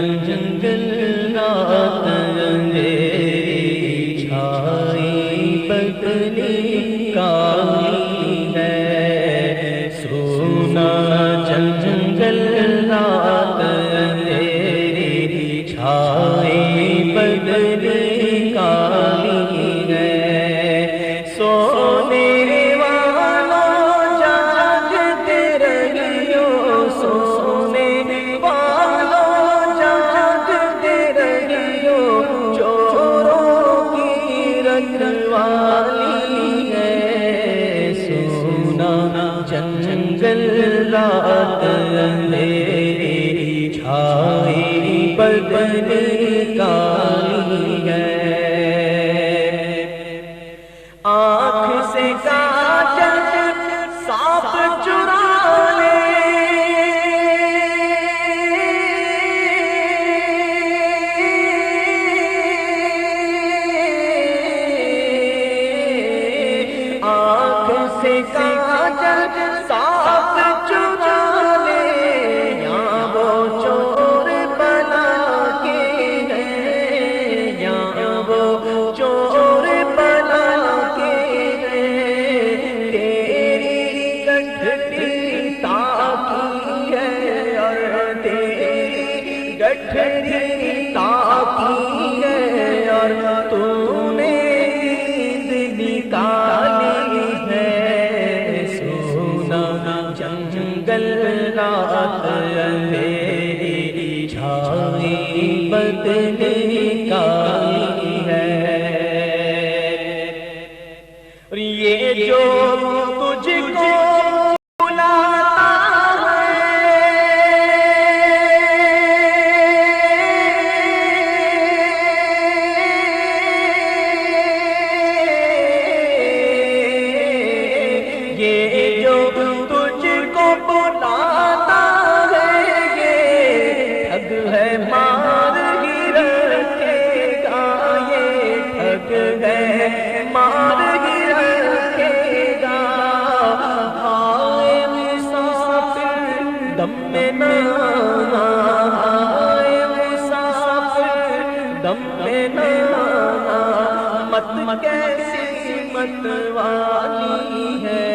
جنگل رات اندھیری چھائی بدلی کالی ہے، سونا جنگل رات اندھیری چھائی بدلی کالی ہے، سونے جنگل رات اندھیری چھائی بدلی کالی ہے، آنکھ سے کاجل سانپ چرا لے، آنکھ سے کاجل سانپ چرا لے، یا وہ چور بلا کے ہیں، یا وہ چور بلا کے ہیں، تیری گٹھڑی تاکی ہے اور تیری گٹھڑی تاکی ہے، اور تو نے نیند نکالی ہے، سونا جنگل رات اندھیری چھائی بدلی کالی ہے، اور یہ جو تجھ کو یہ جو تجھ کو بلاتا ہے، یہ ٹھگ ہے مار ہی رکھے گا، یہ ٹھگ ہے مار ہی رکھے گا، ہائے مسافر دم میں نہ آنا، ہائے مسافر دم میں نہ آنا، مت کیسی مت والی ہے،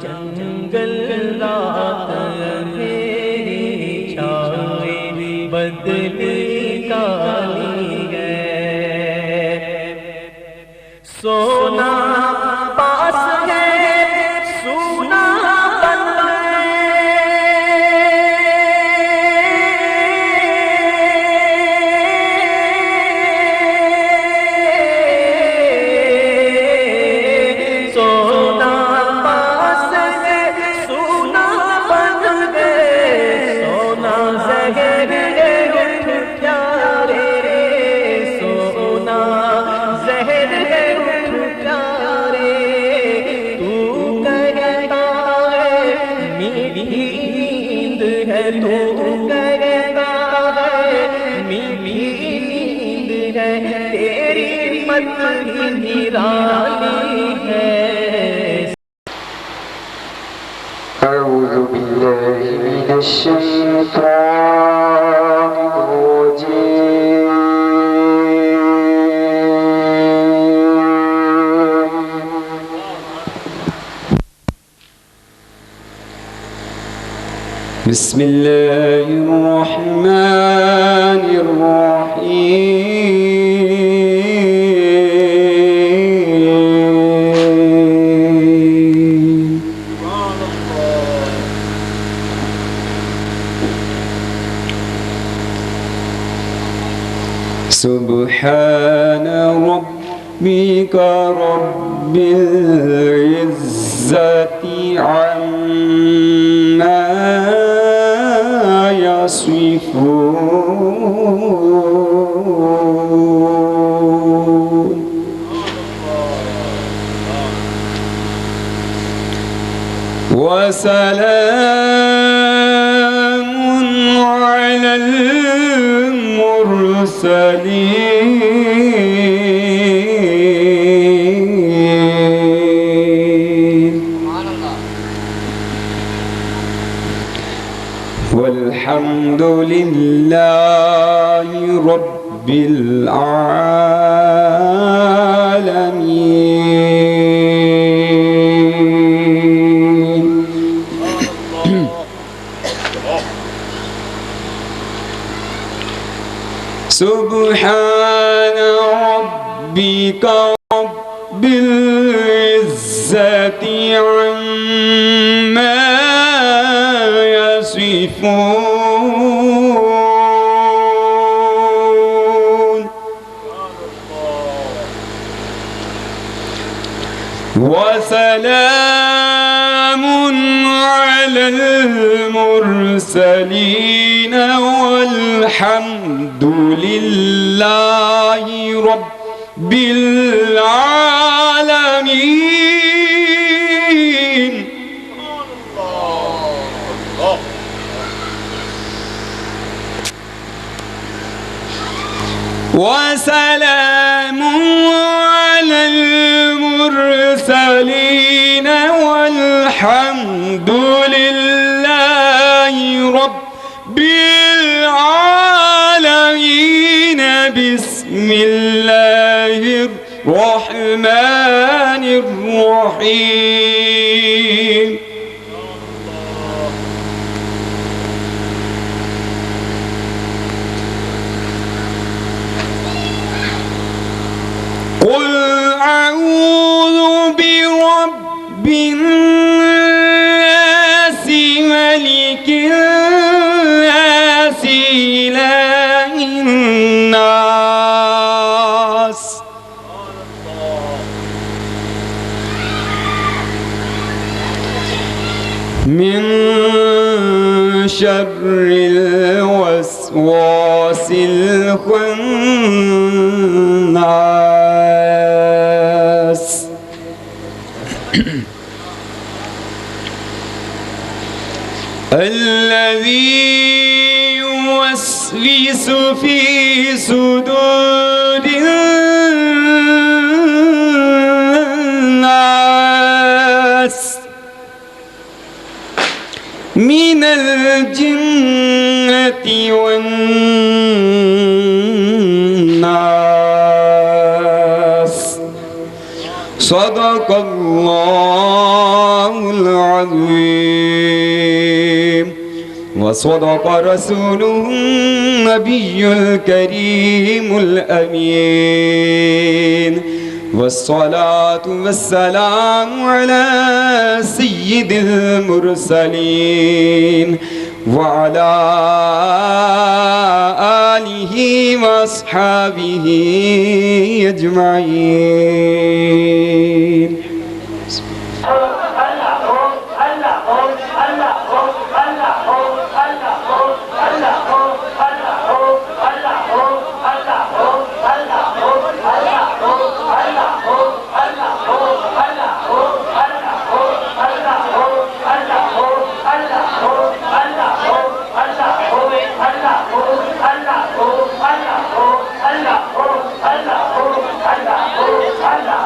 جنگل رات اندھیری چھائی بدلی کالی ہے، سونا پاس ہے سونا بن گئے، سونا زہر ہے اٹھ پیارے، سونا زہر ہے اٹھ پیارے، تو کہتا ہے میری نیند ہے، تو کہتا ہے میری نیند ہے، تیری مت ہی نرالی ہے۔ اعوذ باللہ من الشیطان الرجیم، بسم اللہ الرحمن الرحیم، سبحان ربك رب العزة عما يصفون، وسلام على المرسلين، والحمد لله رب العالمين. سبحان ربك رب العزة عما يصفون وسلام على المرسلين والحمد لله رب العالمين. وسلام على المرسلين والحمد لله رب العالمين. بسم الله الرحمن الرحيم. قل أعوذ برب الناس ملك الناس إله الناس من شر الوسواس الخناس الذي يوسوس في صدور الناس من الجنة والناس. صدق الله العظيم وصدق رسوله النبي الكريم الأمين. والصلاة والسلام على سيد المرسلين وعلى آله وأصحابه أجمعين. Allah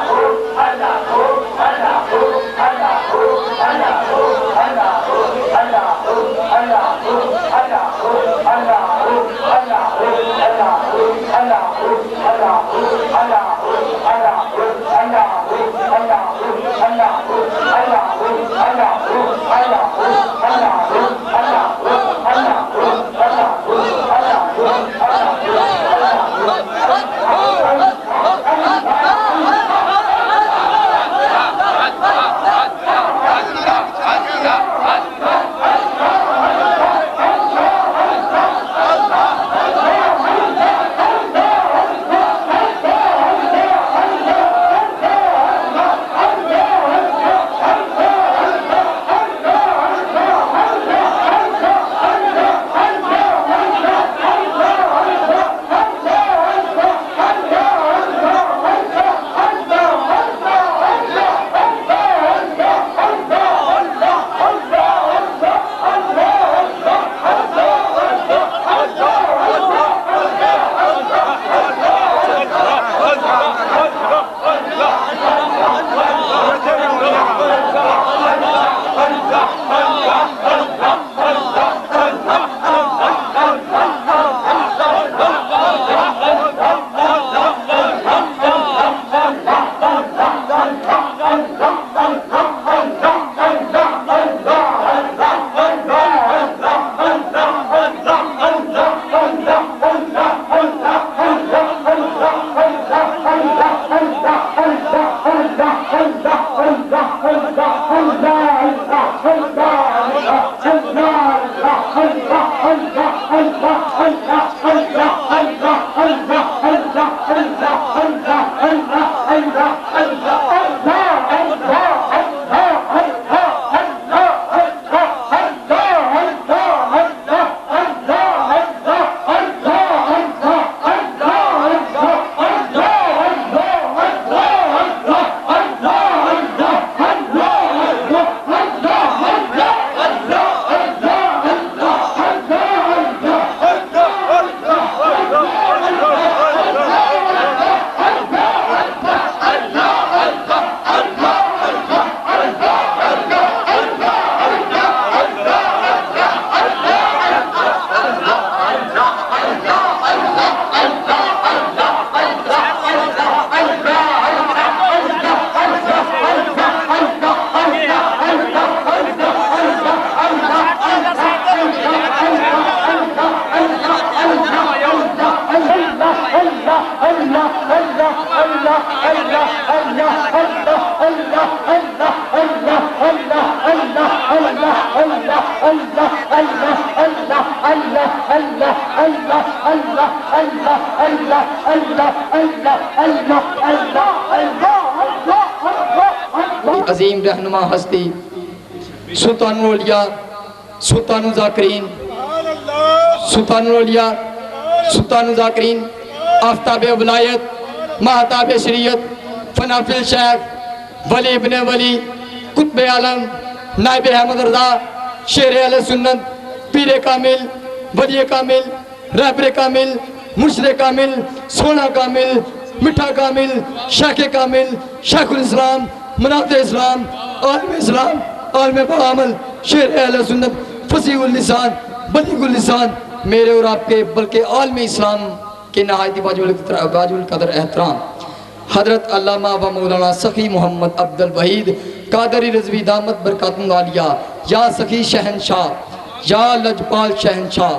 عظیم رہنما ہستی سلطان الاولیاء سلطان الذاکرین سلطان الاولیاء سلطان الذاکرین آفتاب ولایت مہتاب شریعت فنافی الشیخ ولی ابن ولی قطب عالم نائب احمد رضا شیر اہل سنت پیر کامل ولی کامل رہبر کامل مرشد کامل سونا کامل مٹھا کامل شیخ کامل شیخ الاسلام منافع اسلام عالم بعمل شیر اہل سنت فصیح اللسان بلیغ اللسان میرے اور آپ کے بلکہ عالم اسلام کے نہایت واجب القدر احترام حضرت علامہ و مولانا سخی محمد عبد الوحید قادری رضوی دامت برکاتہ العالیہ یا سخی شہنشاہ یا لجپال شہنشاہ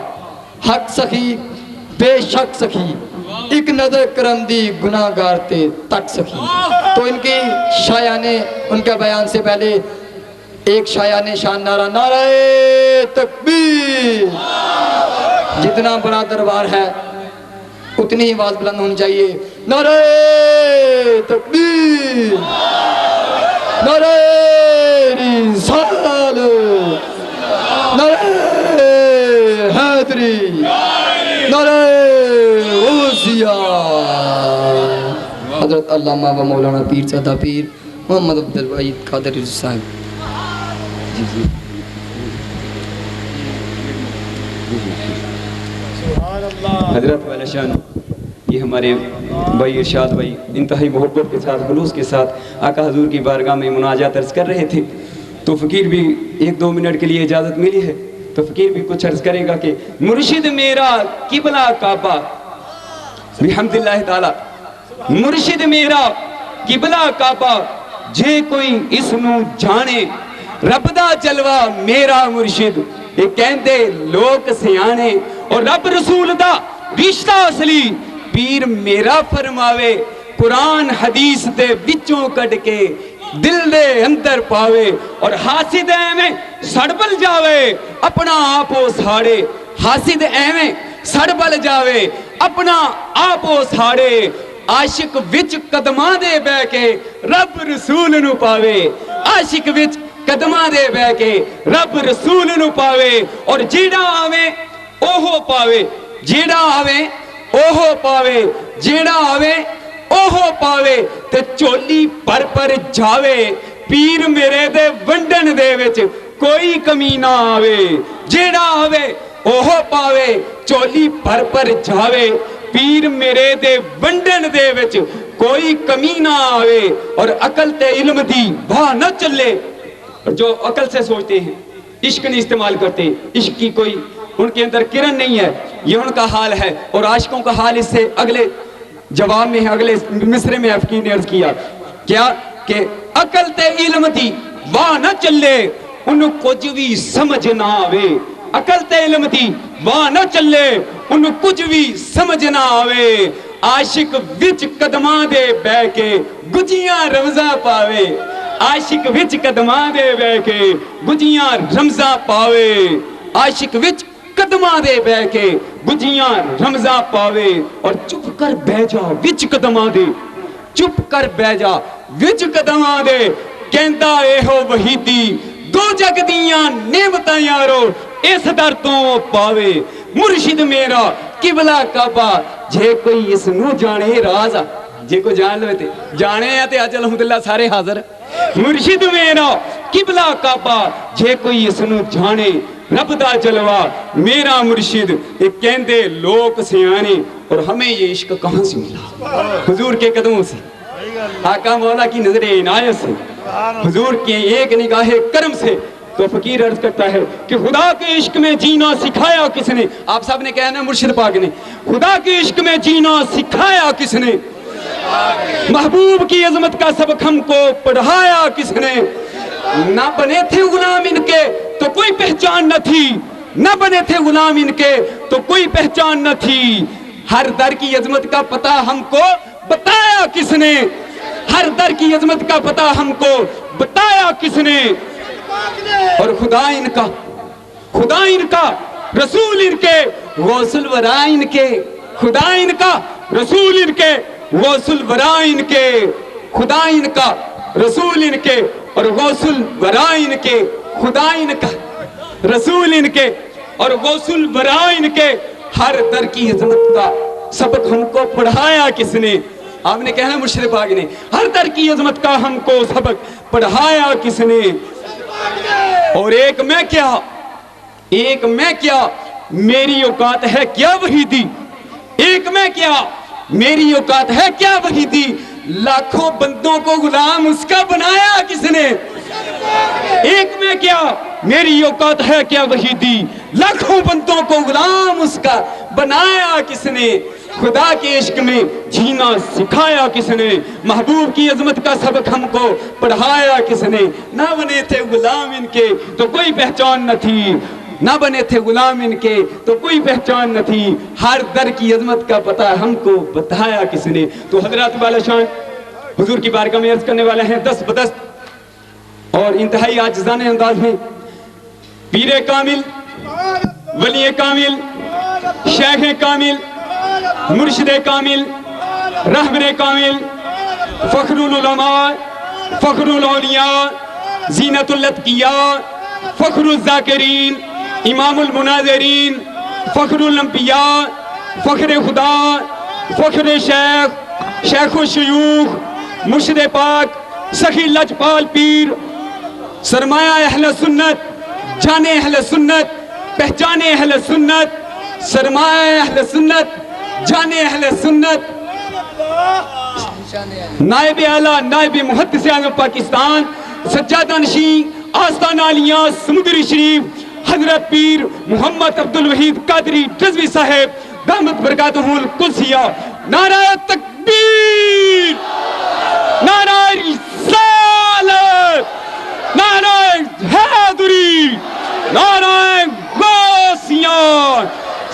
حق سخی بے شک سخی ایک نظر کرم دی گناہ گار تے تک سخی. تو ان کی شایانے ان کے بیان سے پہلے ایک شایانے شان نعرہ نعرہ تکبیر. جتنا بڑا دربار ہے اتنی ہی آواز بلند ہونی چاہیے. نعرہ تکبیر نعرہ رسالت نعرہ حیدری نعرہ غوثیہ. حضرت علامہ و مولانا پیر زادہ پیر محمد عبد الوحید قادری صاحب. حضرت والا شان یہ ہمارے بھائی ارشاد بھائی انتہائی محبت کے ساتھ خلوص کے ساتھ آقا حضور کی بارگاہ میں مناجات عرض کر رہے تھے. تو فقیر بھی 1-2 منٹ کے لیے اجازت ملی ہے تو فقیر بھی کچھ عرض کرے گا کہ مرشد میرا قبلہ کعبہ بحمد اللہ تعالی. مرشد میرا قبلہ کعبہ جے کوئی اس نو جانے رب دا جلوہ میرا مرشد. یہ کہندے لوگ سیانے اور رب رسول دا رشتہ اصلی پیر میرا فرماوے. قرآن حدیث دے بچوں کٹ کے دل دے اندر پاوے اور حاسد ایویں سڑبل جاوے اپنا آپو ساڑے. حاسد ایویں سڑبل جاوے اپنا آپو ساڑے. عاشق وچ قدماں دے بے کے رب رسول نو پاوے. عاشق وچ قدماں دے بے کے رب رسول نو پاوے. اور جیڑا آویں اوہو پاوے جیڑا آویں اوہو پاوے جیڑا آویں اوہو پاوے. تے چولی پر جاوے پیر میرے دے ونڈن دے وچ کوئی کمی نہ آوے. جیڑا آوے اوہو پاوے چولی پر جاوے پیر میرے دے ونڈن دے وچ کوئی کمی نہ آوے. اور عقل تے علم دی واہ نہ چلے. جو عقل سے سوچتے ہیں عشق نہیں استعمال کرتے, عشق کی کوئی ان کے اندر کرن نہیں ہے, یہ ان کا حال ہے. اور عاشقوں کا حال اس سے اگلے جواب میں اگلے مصرے میں فقیر نے عرض کیا کیا کہ عقل تے علم دی واہ نہ چلے انہوں کچھ بھی سمجھ نہ آوے. عقل تے علم دی واہ نہ چلے انہوں کچھ بھی سمجھ نہ آوے. عاشق وچ قدماں دے بے کے گجیاں رمضاں پاوے. عاشق وچ قدماں دے بے کے گجیاں رمضاں پاوے. عاشق وچ قدماں دے بے کے گجیاں رمضاں پاوے. اور چپ کر بہ جا وچ قدماں دے چپ کر بہ جا وچ قدماں دے. کہندا اے ہو وحیدی دو جگ دیاں نعمتاں یارو اس در تو پاوے. مرشد میرا قبلہ کعبہ جے کوئی اس نو جانے راز جے کو جان لوے تے جانے ہیں تے اج الحمدللہ سارے حاضر. مرشد میرا قبلہ کعبہ جے کوئی اس نو جانے رب دا جلوہ میرا مرشد. یہ کہندے لوگ سیانے اور ہمیں یہ عشق کہاں سے ملا؟ حضور کے قدموں سے, آقا مولا کی نظر عنایت سے, حضور کی ایک نگاہ کرم سے. تو فقیر عرض کرتا ہے کہ خدا کے عشق میں جینا سکھایا کس نے؟ آپ سب نے کہنا مرشد پاک نے. خدا کے عشق میں جینا سکھایا کس نے؟ محبوب کی عظمت کا سبق ہم کو پڑھایا کس نے؟ نہ بنے تھے غلام ان کے تو کوئی پہچان نہ تھی, نہ بنے تھے غلام ان کے تو کوئی پہچان نہ تھی. ہر در کی عظمت کا پتہ ہم کو بتایا کس نے؟ ہر در کی عظمت کا پتہ ہم کو بتایا کس نے؟ اور خدا ان کا رسول ان کے غوث الورا ان کے خدا ان کا رسول ان کے، غوث الورا ان کے خدا ان کا رسول ان کے، اور غوث الورا ان کے خدا ان کا رسول ان کے، اور غوث الورا ان کے، ہر در کی عظمت کا سبق ہم کو پڑھایا کس نے؟ آپ نے کہنا مرشد پاک نے، ہر در کی عظمت کا ہم کو سبق پڑھایا کس نے؟ اور ایک میں کیا میری اوقات ہے کیا وحیدی، ایک میں کیا میری اوقات ہے کیا وحیدی، لاکھوں بندوں کو غلام اس کا بنایا کس نے؟ ایک میں کیا میری اوقات ہے کیا وحیدی، لاکھوں بندوں کو غلام اس کا بنایا کس نے؟ خدا کے عشق میں جینا سکھایا کس نے؟ محبوب کی عظمت کا سبق ہم کو پڑھایا کس نے؟ نہ بنے تھے غلام ان کے تو کوئی پہچان نہ تھی، نہ بنے تھے غلام ان کے تو کوئی پہچان نہ تھی، ہر در کی عظمت کا پتہ ہم کو بتایا کس نے؟ تو حضرات بالا شان حضور کی بارگاہ میں عرض کرنے والے ہیں دست بدست اور انتہائی عاجزانہ انداز میں، پیر کامل، ولی کامل، شیخ کامل، مرشد کامل، رہبر کامل، فخر العلماء، فخر الاولیاء، زینت الاتقیاء، فخر الذاکرین، امام المناظرین، فخر الانبیاء، فخر خدا، فخر شیخ، شیخ الشیوخ، مرشد پاک، سخی لجپال پیر، سرمایہ اہل سنت، جان اہل سنت، پہچان اہل سنت، سرمایہ اہل سنت، جان اہل سنت، نائب اعلیٰ نائب محدث اعظم پاکستان، سجادہ نشین آستان عالیہ سمندری شریف حضرت پیر محمد عبدالوحید قادری رضوی صاحب دامت برکاتہ القدسیہ، نعرہ تکبیر، نعرہ رسالت، نعرہ حیدری، نعرہ غوثیہ،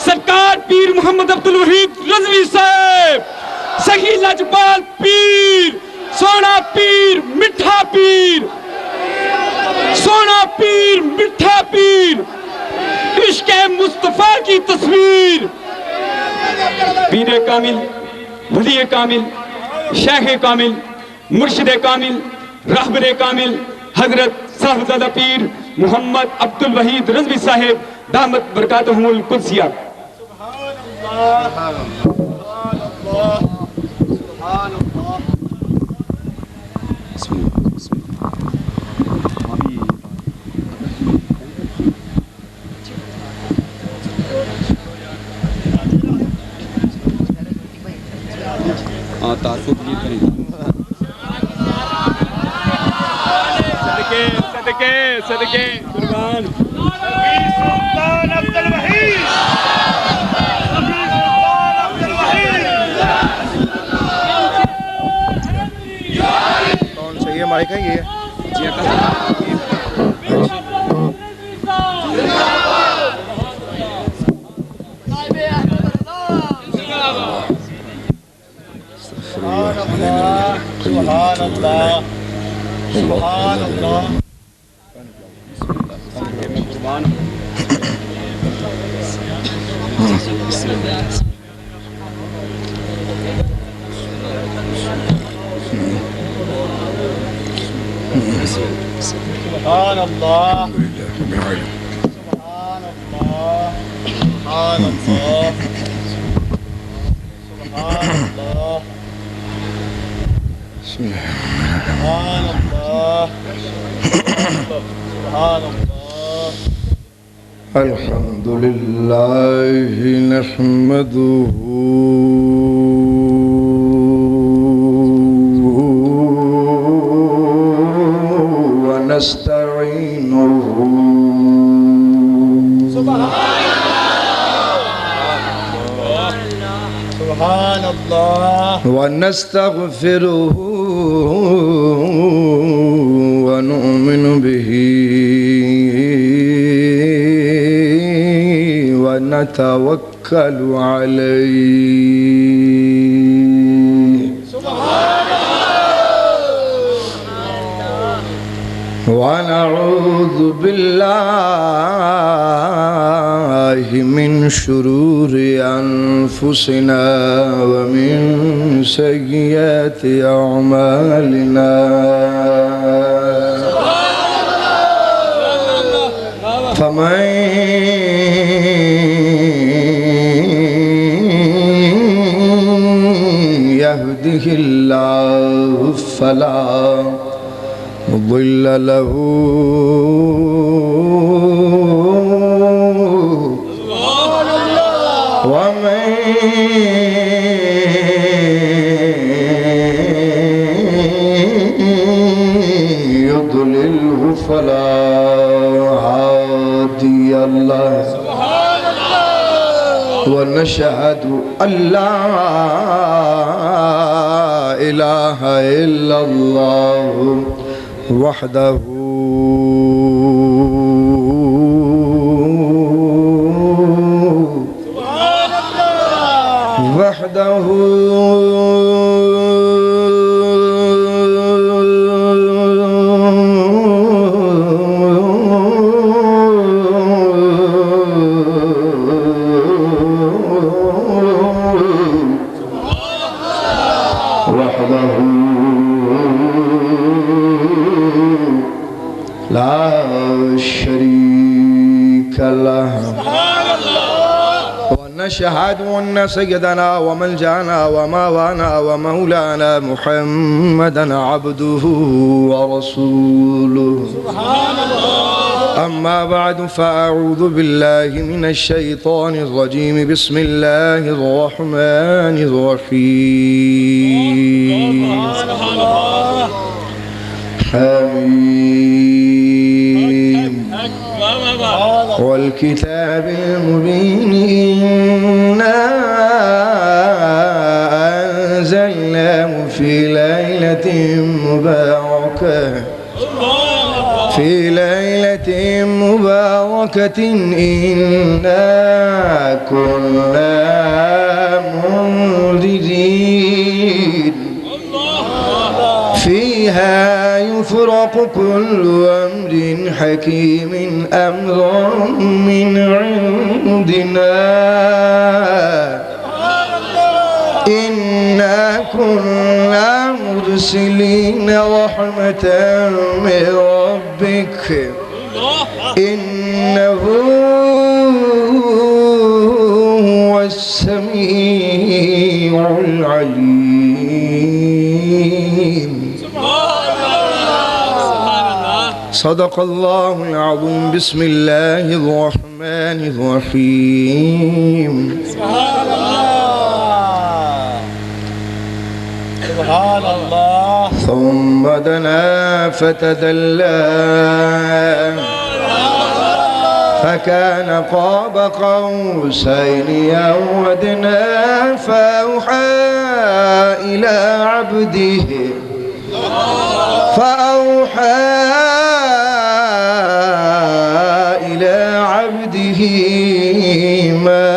سرکار پیر محمد عبدالوحید رضوی صاحب، سخی لجپال پیر، سونا پیر، مٹھا پیر، سونا پیر، مٹھا پیر، عشق مصطفیٰ کی تصویر، پیر کامل، ولی کامل، شیخ کامل، مرشد کامل، رہبر کامل، حضرت صاحبزادہ پیر محمد عبدالوحید رضوی صاحب دامت برکاتہم القدسیہ۔ تعصب کی کریں صدقے قربان سلطان عبدالوحید، کون سا یہ مائک ہے یہ؟ سبحان اللہ، سبحان اللہ، سبحان اللہ، سبحان اللہ، سبحان اللہ، سبحان اللہ، سبحان اللہ، سبحان اللہ۔ الحمد للہ نحمده ونستعینه سبحان اللہ، ونستغفره ونؤمن به ونتوكل عليه ونعوذ بالله من شرور أنفسنا ومن سيئات أعمالنا فمن يهده الله فلا مضل له ومن يضلله فلا هادي له ونشهد أن لا إله إلا الله وحده لا شريك له ونشهد أن سيدنا وملجأنا وماوانا ومولانا محمدا عبده ورسوله أما بعد فأعوذ بالله من الشيطان الرجيم بسم الله الرحمن الرحيم حميم والكتاب المبين إنا أنزلناه في ليلة مباركة إنا كنا منذرين فيها يفرق كل أمر حكيم أمرا من عندنا إنا كنا مرسلين رحمة من ربك إنه هو السميع العليم صدق الله العظيم بسم الله الرحمن الرحيم سبحان الله ثم دنا فتدلى فكان قاب قوسين أو أدنى فأوحى إلى عبده ما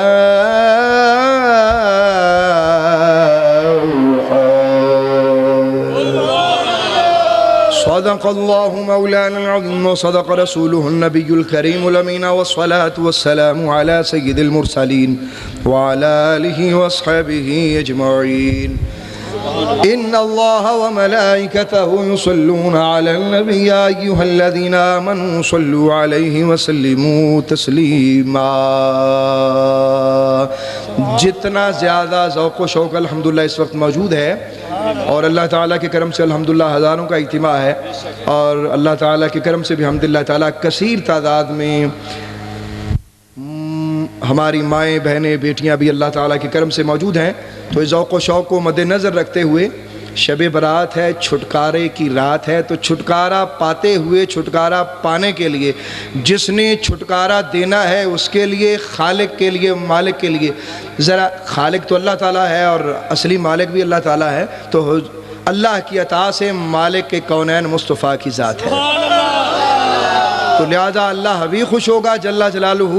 صدق الله مولانا العظيم وصدق رسوله النبي الكريم الأمين والصلاة والسلام على سيد المرسلين وعلى آله وأصحابه أجمعين إن الله وملائكته يصلون على النبي يا أيها الذين آمنوا صلوا عليه وسلموا تسلیما. جتنا زیادہ ذوق و شوق الحمدللہ اس وقت موجود ہے اور اللہ تعالیٰ کے کرم سے الحمدللہ ہزاروں کا اجتماع ہے اور اللہ تعالیٰ کے کرم سے بھی الحمدللہ تعالیٰ کثیر تعداد میں ہماری مائیں بہنیں بیٹیاں بھی اللہ تعالیٰ کے کرم سے موجود ہیں. تو اس ذوق و شوق کو مد نظر رکھتے ہوئے شب برات ہے, چھٹکارے کی رات ہے, تو چھٹکارا پاتے ہوئے چھٹکارا پانے کے لیے جس نے چھٹکارا دینا ہے اس کے لیے, خالق کے لیے, مالک کے لیے, ذرا خالق تو اللہ تعالیٰ ہے اور اصلی مالک بھی اللہ تعالیٰ ہے, تو اللہ کی عطا سے مالک کے کونین مصطفیٰ کی ذات ہے, تو لہذا اللہ بھی خوش ہوگا جل جلالہ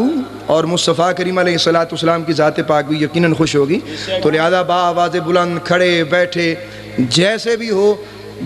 اور مصطفیٰ کریم علیہ السلام کی ذات پاک بھی یقیناً خوش ہوگی. تو لہذا با آواز بلند, کھڑے بیٹھے جیسے بھی ہو,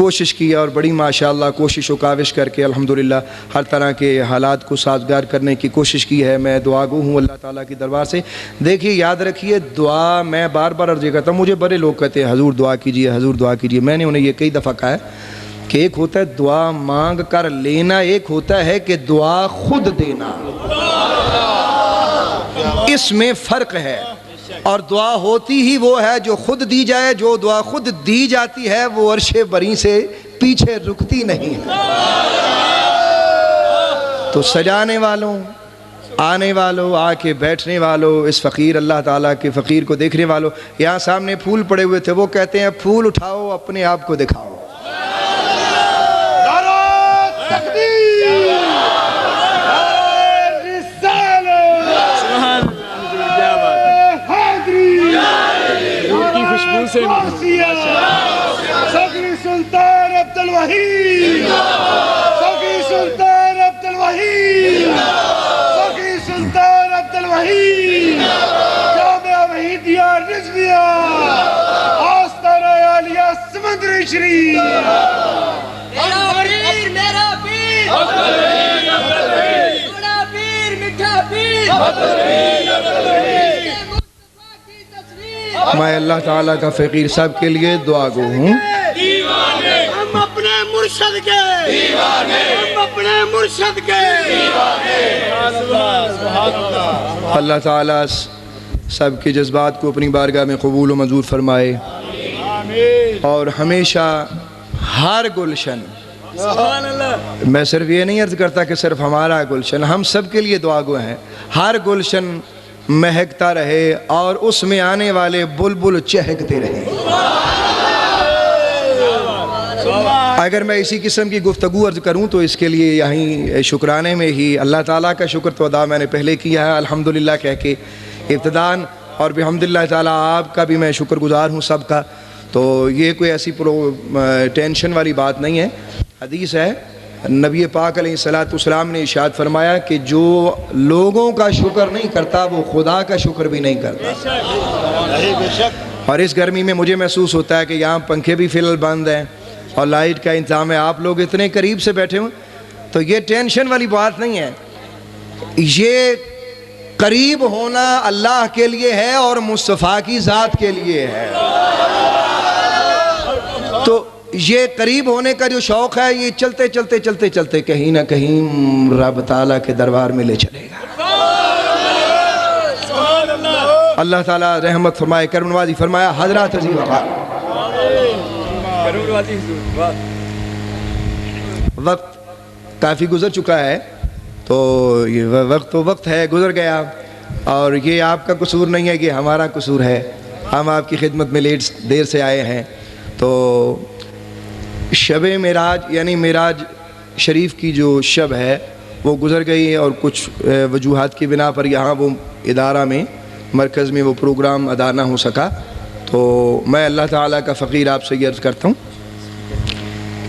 کوشش کی اور بڑی ماشاءاللہ کوشش و کاوش کر کے الحمدللہ ہر طرح کے حالات کو سازگار کرنے کی کوشش کی ہے. میں دعا گو ہوں اللہ تعالیٰ کی دربار سے. دیکھیے یاد رکھیے دعا میں بار بار عرض کرتا ہوں, مجھے بڑے لوگ کہتے ہیں حضور دعا کیجئے, حضور دعا کیجئے. میں نے انہیں یہ کئی دفعہ کہا ہے کہ ایک ہوتا ہے دعا مانگ کر لینا, ایک ہوتا ہے کہ دعا خود دینا. اس میں فرق ہے. اور دعا ہوتی ہی وہ ہے جو خود دی جائے. جو دعا خود دی جاتی ہے وہ عرش بری سے پیچھے رکتی نہیں ہے. تو سجانے والوں, آنے والوں, آ کے بیٹھنے والوں, اس فقیر اللہ تعالیٰ کے فقیر کو دیکھنے والوں, یہاں سامنے پھول پڑے ہوئے تھے, وہ کہتے ہیں پھول اٹھاؤ اپنے آپ کو دکھاؤ. سخی سلطان عبد الوحید, سخی سلطان عبد الوحید, سخی سلطان عبد الوحید, جامعہ وحیدیہ رضویہ آستانہ عالیہ سمندری شریف. میرا پیر, میرا پیر, بڑا پیر, میٹھا پیر, میں اللہ تعالیٰ کا فقیر صاحب کے لیے دعا گو ہوں. ہم اپنے مرشد کے دیوانے, ہم اپنے مرشد کے دیوانے. اللہ تعالیٰ سب کے جذبات کو اپنی بارگاہ میں قبول و منظور فرمائے, اور ہمیشہ ہر گلشن, میں صرف یہ نہیں عرض کرتا کہ صرف ہمارا گلشن, ہم سب کے لیے دعا گو ہیں, ہر گلشن مہکتا رہے اور اس میں آنے والے بلبل چہکتے رہے. اگر میں اسی قسم کی گفتگو عرض کروں تو اس کے لیے یہیں شکرانے میں ہی اللہ تعالیٰ کا شکر تو ادا میں نے پہلے کیا ہے الحمدللہ کہہ کے ابتدان, اور بحمدللہ تعالیٰ آپ کا بھی میں شکر گزار ہوں سب کا. تو یہ کوئی ایسی ٹینشن والی بات نہیں ہے. حدیث ہے نبی پاک علیہ السلام نے ارشاد فرمایا کہ جو لوگوں کا شکر نہیں کرتا وہ خدا کا شکر بھی نہیں کرتا. اور اس گرمی میں مجھے محسوس ہوتا ہے کہ یہاں پنکھے بھی فی الحال بند ہیں اور لائٹ کا انتظام ہے, آپ لوگ اتنے قریب سے بیٹھے ہوئے, تو یہ ٹینشن والی بات نہیں ہے. یہ قریب ہونا اللہ کے لیے ہے اور مصطفیٰ کی ذات کے لیے ہے. تو یہ قریب ہونے کا جو شوق ہے یہ چلتے چلتے چلتے چلتے کہیں نہ کہیں رب تعالیٰ کے دربار میں لے چلے گا. اللہ تعالیٰ رحمت فرمائے, کرم نوازی فرمایا. حضرات عزیز وقت کافی گزر چکا ہے, تو یہ وقت تو وقت ہے, گزر گیا, اور یہ آپ کا قصور نہیں ہے کہ ہمارا قصور ہے. ہم آپ کی خدمت میں دیر سے آئے ہیں. تو شب معراج یعنی معراج شریف کی جو شب ہے وہ گزر گئی ہے, اور کچھ وجوہات کی بنا پر یہاں وہ ادارہ میں مرکز میں وہ پروگرام ادا نہ ہو سکا. تو میں اللہ تعالیٰ کا فقیر آپ سے یہ عرض کرتا ہوں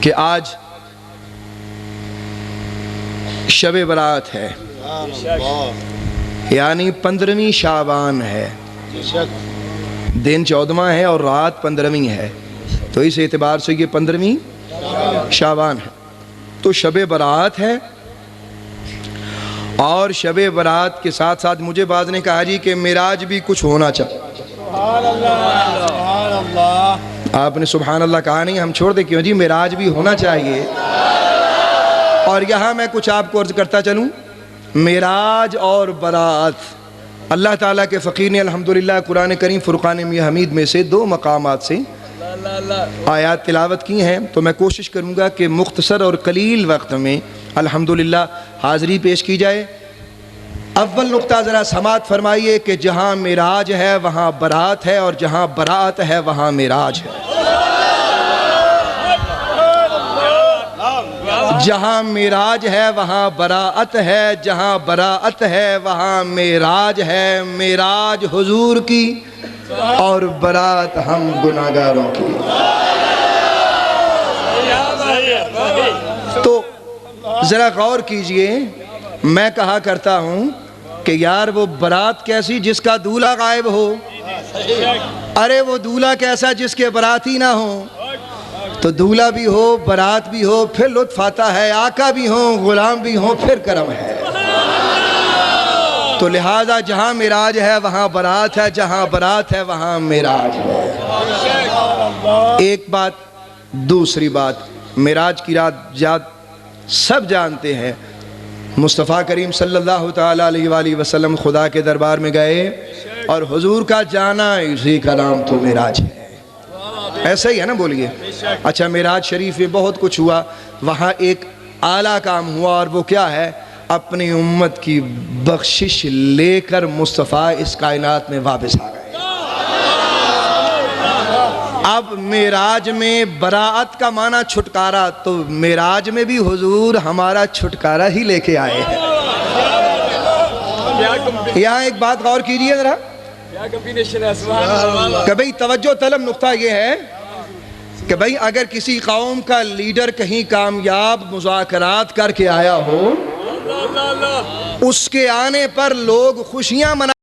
کہ آج شب برات ہے, یعنی 15ویں شعبان ہے. دن 14واں ہے اور رات 15ویں ہے, تو اس اعتبار سے یہ 15ویں شعبان ہے. تو شب برات ہے, اور شب برات کے ساتھ ساتھ مجھے بعض نے کہا جی کہ معراج بھی کچھ ہونا چاہیے. آپ نے سبحان اللہ کہا نہیں, ہم چھوڑ دیں کیوں جی, معراج بھی ہونا چاہیے. اور یہاں میں کچھ آپ کو عرض کرتا چلوں. معراج اور برات اللہ تعالیٰ کے فقیر نے الحمدللہ قرآن کریم فرقان حمید میں سے 2 مقامات سے آیات تلاوت کی ہیں. تو میں کوشش کروں گا کہ مختصر اور قلیل وقت میں الحمدللہ حاضری پیش کی جائے. اول نقطہ ذرا سماعت فرمائیے کہ جہاں معراج ہے وہاں برات ہے, اور جہاں برات ہے وہاں معراج ہے. جہاں معراج ہے وہاں براعت ہے, جہاں براعت ہے وہاں معراج ہے. معراج حضور کی اور برات ہم گناہگاروں کی. تو ذرا غور کیجئے, میں کہا کرتا ہوں کہ یار وہ برات کیسی جس کا دولہا غائب ہو, ارے وہ دولہا کیسا جس کے براتی نہ ہو. تو دولہا بھی ہو برات بھی ہو پھر لطف آتا ہے، آقا بھی ہوں غلام بھی ہوں پھر کرم ہے۔ تو لہٰذا جہاں معراج ہے وہاں برات ہے، جہاں برات ہے وہاں معراج ہے۔ ایک بات، دوسری بات، معراج کی رات سب جانتے ہیں، مصطفیٰ کریم صلی اللہ تعالیٰ علیہ وآلہ وسلم خدا کے دربار میں گئے اور حضور کا جانا اسی کا نام تو معراج ہے۔ ایسا ہی ہے نا، بولیے۔ اچھا، معراج شریف میں بہت کچھ ہوا، وہاں ایک اعلیٰ کام ہوا، اور وہ کیا ہے؟ اپنی امت کی بخشش لے کر مصطفیٰ اس کائنات میں واپس آ گئے۔ اب معراج میں براعت کا معنی چھٹکارا، تو معراج میں بھی حضور ہمارا چھٹکارا ہی لے کے آئے ہیں۔ یہاں ایک بات غور کیجئے ذرا، کہ بھئی توجہ طلب نقطہ یہ ہے کہ بھئی اگر کسی قوم کا لیڈر کہیں کامیاب مذاکرات کر کے آیا ہو، اس کے آنے پر لوگ خوشیاں منائیں۔